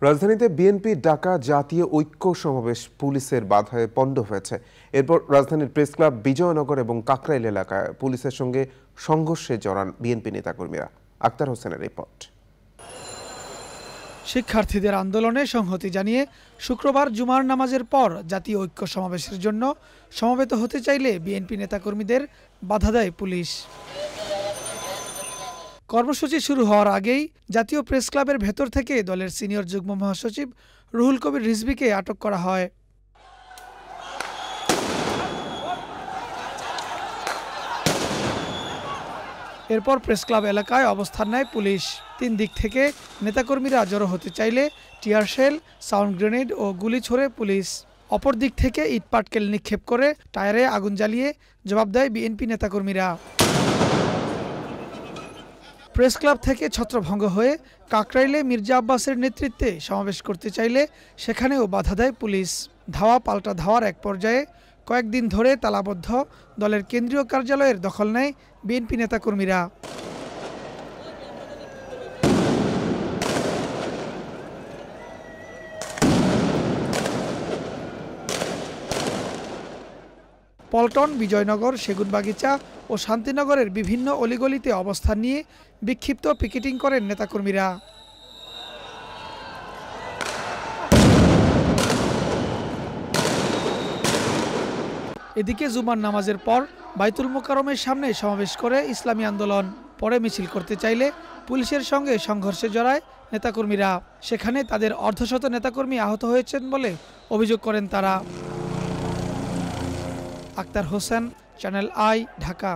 রাজধানীতে বিএনপি ডাকা জাতীয় ঐক্য সমাবেশ পুলিশের বাধায় পণ্ড হয়েছে। এরপর রাজধানীর প্রেস ক্লাব, বিজয়নগর এবং কাকরাইল এলাকায় পুলিশের সঙ্গে সংঘর্ষে জড়ান বিএনপি নেতাকর্মীরা। আক্তার হোসেনের রিপোর্ট। শিক্ষার্থীদের আন্দোলনে সংহতি জানিয়ে শুক্রবার জুমার নামাজের পর জাতীয় ঐক্য সমাবেশের জন্য সমবেত হতে চাইলে বিএনপি নেতাকর্মীদের বাধা দেয় পুলিশ। কর্মসূচি শুরু হওয়ার আগেই জাতীয় প্রেস ক্লাবের ভেতর থেকে দলের সিনিয়র যুগ্ম মহাসচিব রুহুল কবির রিজভীকে আটক করা হয়। এরপর প্রেস ক্লাব এলাকায় অবস্থান নেয় পুলিশ। 3 দিক থেকে নেতাকর্মীরা জড়ো হতে চাইলে টিয়ার শেল, সাউন্ড গ্রেনেড ও গুলি ছোড়ে পুলিশ। অপর দিক থেকে ইট পাটকেল নিক্ষেপ করে টায়ারে আগুন জ্বালিয়ে জবাব দেয় বিএনপি নেতাকর্মীরা। প্রেস ক্লাব থেকে ছত্রভঙ্গ হয়ে কাকরাইলে মির্জা আব্বাসের নেতৃত্বে সমাবেশ করতে চাইলে সেখানেও বাধা দেয় পুলিশ। ধাওয়া পাল্টা ধাওয়ার এক পর্যায়ে কয়েকদিন ধরে তালাবদ্ধ দলের কেন্দ্রীয় কার্যালয়ের দখল নেয় বিএনপি নেতাকর্মীরা। পল্টন, বিজয়নগর, সেগুনবাগিচা ও শান্তিনগরের বিভিন্ন অলিগলিতে অবস্থান নিয়ে বিক্ষিপ্ত পিকেটিং করেন নেতাকর্মীরা। এদিকে জুমার নামাজের পর বাইতুল মোকাররমের সামনে সমাবেশ করে ইসলামী আন্দোলন। পরে মিছিল করতে চাইলে পুলিশের সঙ্গে সংঘর্ষে জড়ায় নেতাকর্মীরা। সেখানে তাদের অর্ধশত নেতাকর্মী আহত হয়েছেন বলে অভিযোগ করেন তারা। Akhtar Hossain, channel I, Dhaka.